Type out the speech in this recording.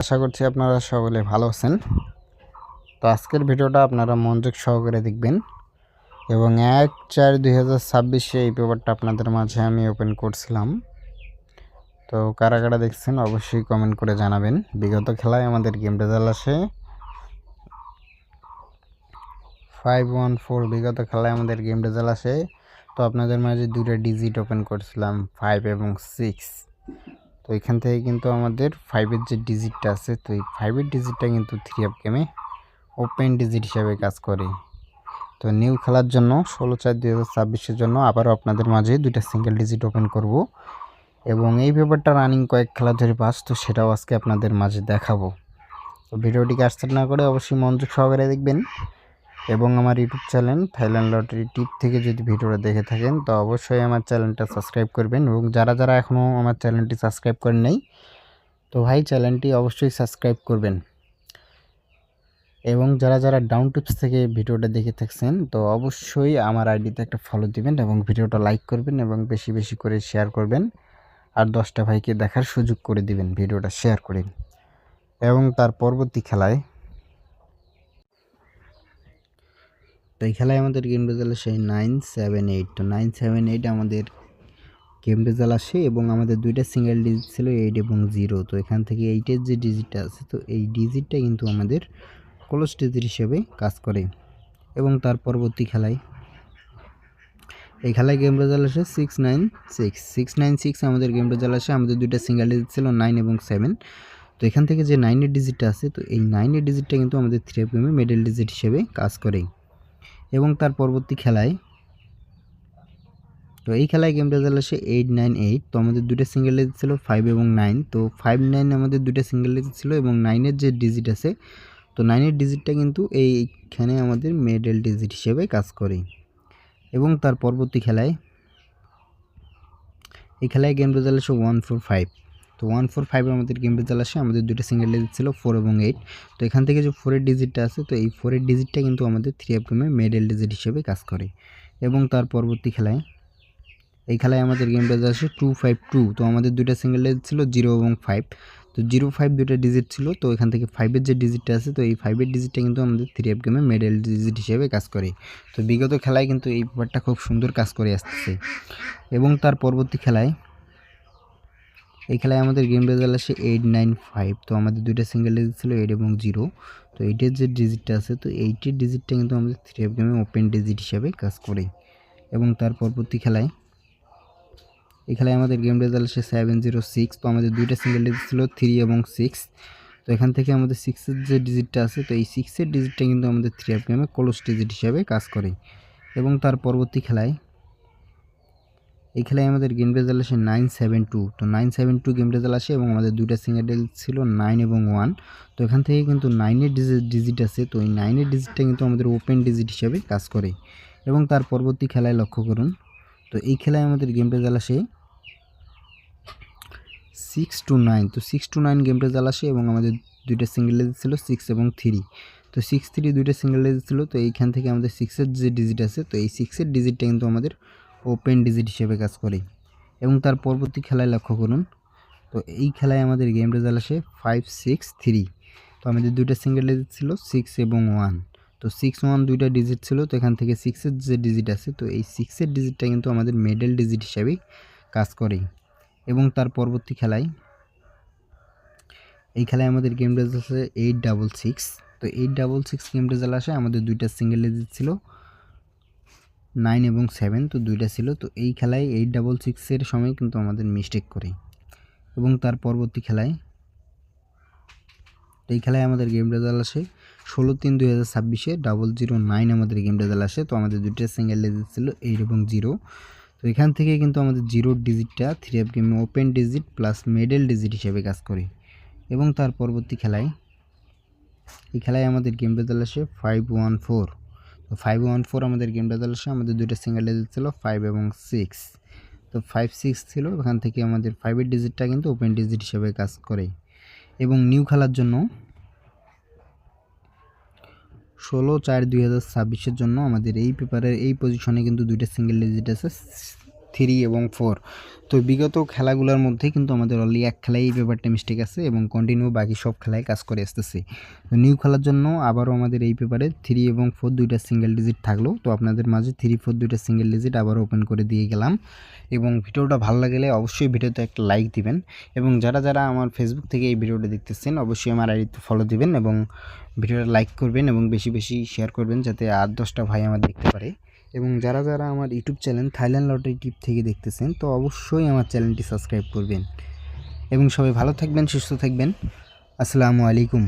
আশা করছি আপনারা সকলে ভালো আছেন। তো আজকের ভিডিওটা আপনারা মনোযোগ সহকারে দেখবেন এবং 1/4/2026 এই পেপারটা আপনাদের মাঝে আমি ওপেন করছিলাম। তো কারা কারা দেখছেন অবশ্যই কমেন্ট করে জানাবেন। বিগত খেলায় আমাদের গেম রেজাল্ট আসে 514। বিগত খেলায় আমাদের গেম রেজাল্ট আসে। তো আপনাদের মাঝে দুটো ডিজিট ওপেন করছিলাম 5 এবং 6। তো এখান থেকে কিন্তু আমাদের 5-এর যে ডিজিটটা আছে, তো এই 5-এর ডিজিটটা কিন্তু 3 অফ গেমে ওপেন ডিজিট হিসাবে কাজ করে। তো নিউ খেলার জন্য 16/4/2026 জন্য আবারও আপনাদের মাঝে দুইটা সিঙ্গেল ডিজিট ওপেন করব এবং এই পেপারটা রানিং কয়েক খেলা ধরে পাস, তো সেটাও আজকে আপনাদের মাঝে দেখাবো। তো ভিডিওটিকে স্টার্ট না করে অবশ্যই মনোযোগ সহকারে দেখবেন এবং আমার ইউটিউব চ্যানেল থাইল্যান্ড লটারি টিপ থেকে যদি ভিডিওটা দেখে থাকেন তো অবশ্যই আমার চ্যানেলটা সাবস্ক্রাইব করবেন এবং যারা যারা এখনও আমার চ্যানেলটি সাবস্ক্রাইব করেন নাই তো ভাই চ্যানেলটি অবশ্যই সাবস্ক্রাইব করবেন এবং যারা যারা ডাউন টিপস থেকে ভিডিওটা দেখে থাকছেন তো অবশ্যই আমার আইডিতে একটা ফলো দিবেন এবং ভিডিওটা লাইক করবেন এবং বেশি বেশি করে শেয়ার করবেন আর 10টা ভাইকে দেখার সুযোগ করে দিবেন ভিডিওটা শেয়ার করে। এবং তার পরবর্তী খেলায় তো এই খেলায় আমাদের গেম রেজাল্ট সেই 978। তো 978 আমাদের গেম রেজাল্ট আসে এবং আমাদের দুইটা সিঙ্গেল ডিজিট ছিল 8 এবং 0। তো এখান থেকে 8-এর যে ডিজিটটা আছে তো এই ডিজিটটা কিন্তু আমাদের ক্লোজ ডিজিট হিসেবে কাজ করে। এবং তার পরবর্তী খেলায় এই খেলায় গেম রেজাল্ট আসে 696 আমাদের গেম রেজাল্ট আসে। আমাদের দুইটা সিঙ্গেল ডিজিট ছিল 9 এবং 7। তো এখান থেকে যে 9-এর ডিজিটটা আছে তো এই 9-এর ডিজিটটা কিন্তু আমাদের 3 গেমে মিডল ডিজিট হিসেবে কাজ করে। এবং তার পরবর্তী খেলায় তো এই খেলায় গেম রেজাল্ট আসে 898। তো আমাদের দুইটা সিঙ্গেল ডিজিট ছিল 5 এবং 9। তো 5-9 আমাদের দুইটা সিঙ্গেল ডিজিট ছিল এবং 9-এর যে ডিজিট আছে তো 9-এর ডিজিটটা কিন্তু এইখানে আমাদের মিডল ডিজিট হিসেবে কাজ করে। এবং তার পরবর্তী খেলায় এই খেলায় গেম রেজাল্ট আসে 145। তো 145 আমাদের গেম রেজাল্ট আসে। আমাদের দুটো সিঙ্গেল ডিজিট ছিল 4 এবং 8। তো এখান থেকে যে 4-এর ডিজিটটা আছে তো এই 4-এর ডিজিটটা কিন্তু আমাদের 3 অফ গেমে মিডল ডিজিট হিসেবে কাজ করে। এবং তার পরবর্তী খেলায় এই খেলায় আমাদের গেম রেজাল্ট আসে 252। তো আমাদের দুইটা সিঙ্গেল ডিজিট ছিল 0 এবং 5। তো 0-5 দুইটা ডিজিট ছিল। তো এখান থেকে 5-এর যে ডিজিটটা আছে তো এই 5-এর ডিজিটটা কিন্তু আমাদের 3 অফ গেমে মিডল ডিজিট হিসেবে কাজ করে। তো বিগত খেলায় কিন্তু এই ব্যাপারটা খুব সুন্দর কাজ করে আসতেছে। এবং তার পরবর্তী খেলায় এই খেলায় আমাদের গেম রেজাল্ট আসে 895। তো আমাদের দুইটা সিঙ্গেল ডিজিট ছিল 8 এবং 0। তো 8-এর যে ডিজিটটা আছে তো 8-এর ডিজিটটা কিন্তু আমাদের 3 অফ গেমে ওপেন ডিজিট হিসাবে কাজ করে। এবং তার পরবর্তী খেলায় এই খেলায় আমাদের গেম রেজাল্ট আসে 706। তো আমাদের দুইটা সিঙ্গেল ডিজিট ছিল 3 এবং 6। তো এখান থেকে আমাদের 6-এর যে ডিজিটটা আছে তো এই 6-এর ডিজিটটা কিন্তু আমাদের 3 অফ গেমে ক্লোজ ডিজিট হিসাবে কাজ করে। এবং তার পরবর্তী খেলায় এই খেলায় আমাদের গেম রেজাল্ট আসে 972। তো 972 গেম রেজাল্ট আসে এবং আমাদের দুইটা সিঙ্গেল ডিজিট ছিল 9 এবং 1। তো এখান থেকে কিন্তু 9-এর ডিজিট আছে তো এই 9-এর ডিজিটটা কিন্তু আমাদের ওপেন ডিজিট হিসাবে কাজ করে। এবং তার পরবর্তী খেলায় লক্ষ্য করুন তো এই খেলায় আমাদের গেম রেজাল্ট আসে 629। তো 629 গেম রেজাল্ট আসে এবং আমাদের দুইটা সিঙ্গেল ডিজিট ছিল 6 এবং 3। তো 6-3 দুইটা সিঙ্গেল ডিজিট ছিল। তো এইখান থেকে আমাদের 6-এর যে ডিজিট আছে তো এই 6-এর ডিজিটটা কিন্তু আমাদের ওপেন ডিজিট হিসেবে কাজ করে। এবং তার পরবর্তী খেলায় লক্ষ্য করুন তো এই খেলায় আমাদের গেম রেজাল্ট আসে 563। তো আমাদের দুইটা সিঙ্গেল ডিজিট ছিল 6 এবং 1। তো 6-1 দুইটা ডিজিট ছিল। তো এখান থেকে 6-এর যে ডিজিট আছে তো এই 6-এর ডিজিটটা কিন্তু আমাদের মিডল ডিজিট হিসাবে কাজ করে। এবং তার পরবর্তী খেলায় এই খেলায় আমাদের গেম রেজাল্ট আসে 866। তো 866 গেম রেজাল্ট আসে। আমাদের দুইটা সিঙ্গেল ডিজিট ছিল 9 এবং 7। তো দুইটা ছিল। তো এই খেলায় 866-এর সময় কিন্তু আমাদের মিস্টেক করে। এবং তার পরবর্তী খেলায় এই খেলায় আমাদের গেম রেজাল্ট আসে 16/3/2026-এ 009 আমাদের গেম রেজাল্ট আসে। তো আমাদের দুইটা সিঙ্গেল ডিজিট ছিল 8 এবং 0। তো এখান থেকে কিন্তু আমাদের 0 ডিজিটটা 3 অফ গেমে open digit plus middle digit হিসেবে কাজ করে। এবং তার পরবর্তী খেলায় এই খেলায় আমাদের গেম রেজাল্ট আসে 514। তো 514 আমাদের গেম রেজাল্ট আসে। আমাদের দুইটা সিঙ্গেল ডিজিট ছিল 5 এবং 6। তো 5-6 ছিল। এখান থেকে আমাদের 5-এর ডিজিটটা কিন্তু ওপেন ডিজিট হিসেবে কাজ করে। এবং নিউ খেলার জন্য 16/4/2026-এর জন্য আমাদের এই পেপারের এই পজিশনে কিন্তু দুইটা সিঙ্গেল ডিজিট আছে 3 এবং 4। তো বিগত খেলাগুলোর মধ্যে কিন্তু আমাদের অলরেডি এক খেলায় এই পেপারটা মিস্টেক আছে এবং কন্টিনিউ বাকি সব খেলায় কাজ করে আসতেছে। তো নিউ খেলার জন্য আবারও আমাদের এই পেপারে 3 এবং 4 দুইটা সিঙ্গেল ডিজিট থাকলো। তো আপনাদের মাঝে 3, 4 দুইটা সিঙ্গেল ডিজিট আবার ওপেন করে দিয়ে গেলাম এবং ভিডিওটা ভালো লাগলে অবশ্যই ভিডিওতে একটা লাইক দিবেন এবং যারা আমার ফেসবুক থেকে এই ভিডিওটা দেখতেছেন অবশ্যই আমার আইডিতে ফলো দিবেন এবং ভিডিওটা লাইক করবেন এবং বেশি শেয়ার করবেন যাতে 8-10টা ভাই আমার দেখতে পারে এবং যারা আমার ইউটিউব চ্যানেল থাইল্যান্ড লটারি টিপ থেকে দেখতেছেন তো অবশ্যই আমার চ্যানেলটি সাবস্ক্রাইব করবেন এবং সবাই ভালো থাকবেন, সুস্থ থাকবেন। আসসালামু আলাইকুম।